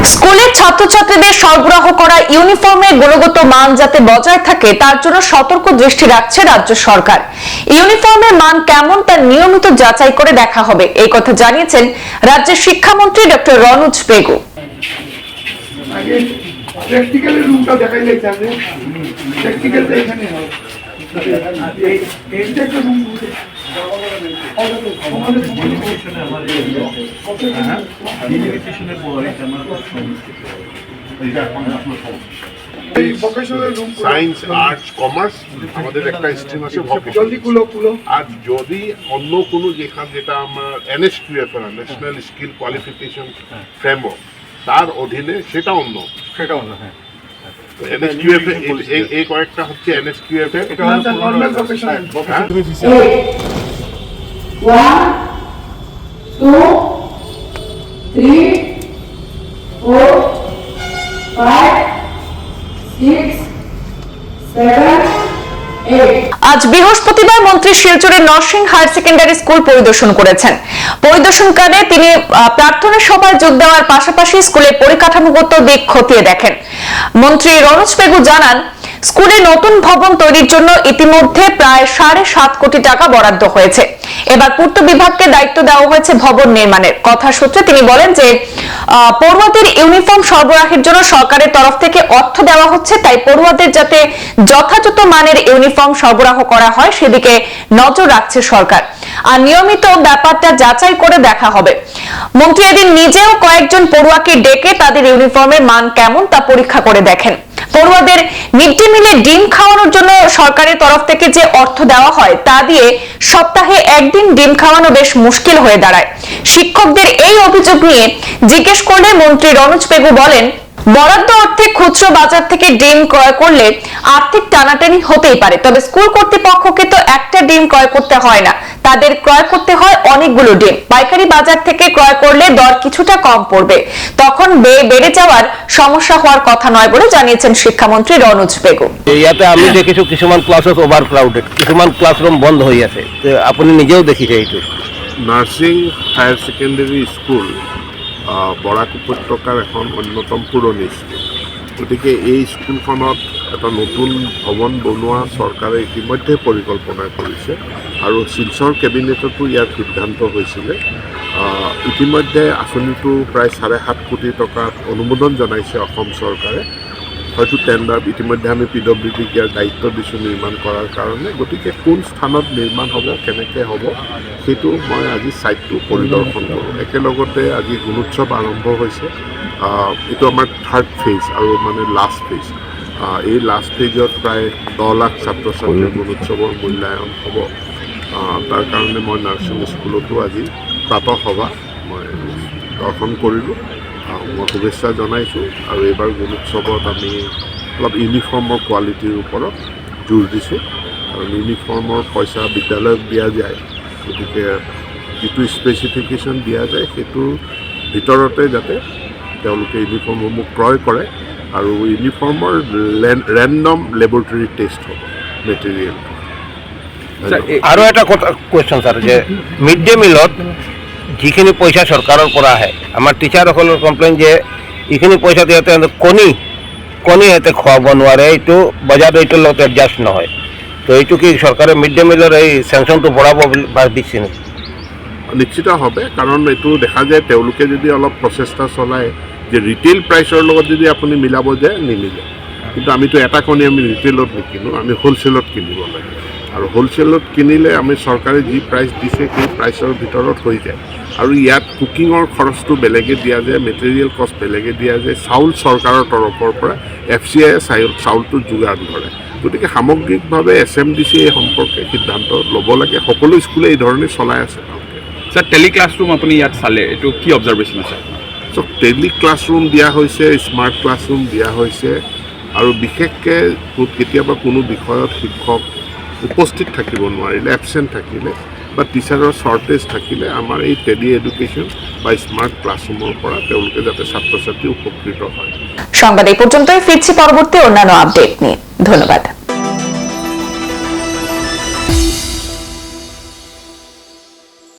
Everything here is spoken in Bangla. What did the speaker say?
স্কুলের ছাত্রছাত্রীদের সরবরাহ করা ইউনিফর্মের গুণগত মান যাতে বজায় থাকে তার জন্য সতর্ক দৃষ্টি রাখছে রাজ্য সরকার। ইউনিফর্মের মান কেমন তা নিয়মিত যাচাই করে দেখা হবে, এই কথা জানিয়েছেন রাজ্যের শিক্ষামন্ত্রী doctor Ranoj Pegu. Science, arts, commerce আমাদের একটা স্ট্রিম আছে আর যদি অন্য কোনো যেটা আমার NSQF national skill qualification framework তার অধীনে সেটা অন্য হ্যাঁ NSQF এই কয়েকটা হচ্ছে NSQF এর এটা হচ্ছে নরমাল প্রফেশনাল 1 2 3 4 5 6 7 আজ বৃহস্পতিবার মন্ত্রী শিলচরের নরসিং হায়ার সেকেন্ডারি স্কুল পরিদর্শন করেছেন। পরিদর্শনকালে তিনি প্রার্থনা সভায় যোগ দেওয়ার পাশাপাশি স্কুলের পরিকাঠামোগত দিক খতিয়ে দেখেন। মন্ত্রী রনোজ পেগু জানান, স্কুলে নতুন ভবন তৈরির জন্য ইতিমধ্যে প্রায় 7.5 কোটি টাকা বরাদ্দ হয়েছে। এবার পূর্ত বিভাগকে দায়িত্ব দেওয়া হয়েছে ভবন নির্মাণের। কথা সূত্রে তিনি বলেন যে পড়ুয়াদের ইউনিফর্ম সরবরাহের জন্য সরকারের তরফ থেকে অর্থ দেওয়া হচ্ছে, তাই পড়ুয়াদের যাতে যথাযথ মানের ইউনিফর্ম সরবরাহ করা হয় সেদিকে নজর রাখছে সরকার, আর নিয়মিত ব্যাপারটা যাচাই করে দেখা হবে। মন্ত্রী এদিন নিজেও কয়েকজন পড়ুয়াকে ডেকে তাদের ইউনিফর্মের মান কেমন তা পরীক্ষা করে দেখেন। পড়ুয়াদের মিড ডে মিলে ডিম খাওয়ানোর জন্য সরকারের তরফ থেকে যে অর্থ দেওয়া হয় তা দিয়ে সপ্তাহে একদিন ডিম খাওয়ানো বেশ মুশকিল হয়ে দাঁড়ায়। শিক্ষকদের এই অভিযোগ নিয়ে জিজ্ঞেস করলে মন্ত্রী রনোজ পেগু বলেন, বরাদ্দ অর্থে খুচরো বাজার থেকে ডিম ক্রয় করলে আর্থিক টানাটানি হতেই পারে, তবে স্কুল কর্তৃপক্ষকে তো একটা ডিম ক্রয় করতে হয় না, তাদের ক্রয় করতে হয় অনেকগুলো ডিম। পাইকারি বাজার থেকে ক্রয় করলে দর কিছুটা কম পড়বে, তখন বেড়ে যাওয়ার সমস্যা হওয়ার কথা নয় বলে জানিয়েছেন শিক্ষামন্ত্রী রনোজ পেগু। ইয়াতে আমি দেখিছো কিছুমান ক্লাসেস ওভার ক্রাউডেড, কিছুমান ক্লাসরুম বন্ধ হয়ে আছে, আপনি নিজেও দেখিছে এইটো। নার্সিং হায়ার সেকেন্ডারি স্কুল বৰাক উপত্যকাৰ এখন অন্যতম পুৰণি স্কুল, গতিকে এই স্কুলখনত এটা নতুন ভৱন বনোৱা চৰকাৰে ইতিমধ্যে পৰিকল্পনা কৰিছে আৰু শিলচৰ কেবিনেটতো ইয়াৰ সিদ্ধান্ত হৈছিলে। ইতিমধ্যে আঁচনিটো প্ৰায় 7.5 কোটি টকাত অনুমোদন জনাইছে অসম চৰকাৰে। হয়তো টেণ্ডাৰ ইতিমধ্যে আমি PWDক ইয়াৰ দায়িত্ব দিছোঁ নিৰ্মাণ কৰাৰ কাৰণে, গতিকে কোন স্থানত নিৰ্মাণ হ'ব, কেনেকৈ হ'ব সেইটো মই আজি ছাইটটো পৰিদৰ্শন কৰোঁ। একেলগতে আজি গুণোৎসৱ আৰম্ভ হৈছে, এইটো আমাৰ 3rd ফেজ আৰু মানে লাষ্ট ফেজ। এই লাষ্ট ফেজত প্ৰায় 10 লাখ ছাত্ৰ ছাত্ৰীৰ গুণোৎসৱৰ মূল্যায়ন হ'ব। তাৰ কাৰণে মই নাৰ্ছিং স্কুলতো আজি প্ৰাতঃসভা মই দৰ্শন কৰিলোঁ, মই শুভেচ্ছা জনাইছোঁ। আৰু এইবাৰ গুণোৎসৱত আমি অলপ ইউনিফৰ্মৰ কোৱালিটিৰ ওপৰত জোৰ দিছোঁ, কাৰণ ইউনিফৰ্মৰ পইচা বিদ্যালয়ত দিয়া যায়, গতিকে যিটো স্পেচিফিকেশ্যন দিয়া যায় সেইটোৰ ভিতৰতে যাতে তেওঁলোকে ইউনিফৰ্মসমূহ ক্ৰয় কৰে আৰু ইউনিফৰ্মৰ ৰেণ্ডম লেবৰেটৰী টেষ্ট হ'ব মেটেৰিয়েল। আৰু এটা কথা কুৱেশ্যন ছাৰ, যে মিড ডে মিলত যিখিনি পইচা চৰকাৰৰ পৰা আহে, আমাৰ টিচাৰসকলৰ কমপ্লেইন যে এইখিনি পইচা দিওঁতে কণী সিহঁতে খুৱাব নোৱাৰে, এইটো বজাৰ ৰেটৰ লগত এডজাষ্ট নহয়। তো এইটো কি চৰকাৰে মিড ডে মিলৰ এই চেংচনটো বঢ়াব দিছে নেকি? নিশ্চিত হবে, কাৰণ এইটো দেখা যায় তেওঁলোকে যদি অলপ প্ৰচেষ্টা চলায় যে ৰিটেইল প্ৰাইচৰ লগত যদি আপুনি মিলাব যায় নিমিলে। কিন্তু আমিতো এটা কণী আমি ৰিটেইলত নিকিনো, আমি হোলচেলত কিনিব লাগে, আৰু হোলচেলত কিনিলে আমি চৰকাৰে যি প্ৰাইচ দিছে সেই প্ৰাইচৰ ভিতৰত হৈ যায়। আৰু ইয়াত কুকিঙৰ খৰচটো বেলেগে দিয়া যায়, মেটেৰিয়েল কষ্ট বেলেগে দিয়া যায়, চাউল চৰকাৰৰ তৰফৰ পৰা FCI চাউলটো যোগান ধৰে। গতিকে সামগ্ৰিকভাৱে SMDC এই সম্পৰ্কে সিদ্ধান্ত ল'ব লাগে। সকলো স্কুলে এই ধৰণে চলাই আছে। স্যার, টেলি ক্লাছৰুম আপুনি ইয়াত চালে, এইটো কি অবজাৰভেশ্যন আছে? চ' টেলি ক্লাছৰুম দিয়া হৈছে, স্মাৰ্ট ক্লাছৰুম দিয়া হৈছে, আৰু বিশেষকৈ কেতিয়াবা কোনো বিষয়ত শিক্ষক উপস্থিত থাকিব নোৱাৰিলে, এবচেণ্ট থাকিলে বা টিচাৰৰ শ্বৰ্টেজ থাকিলে আমাৰ এই টেলি এডুকেশ্যন বা স্মাৰ্ট ক্লাছৰুমৰ পৰা তেওঁলোকে যাতে ছাত্ৰ ছাত্ৰী উপকৃত হয়। সংবাদ এই পর্যন্তই, ফিরছি পরবর্তী অন্যান্য আপডেট নিয়ে। ধন্যবাদ।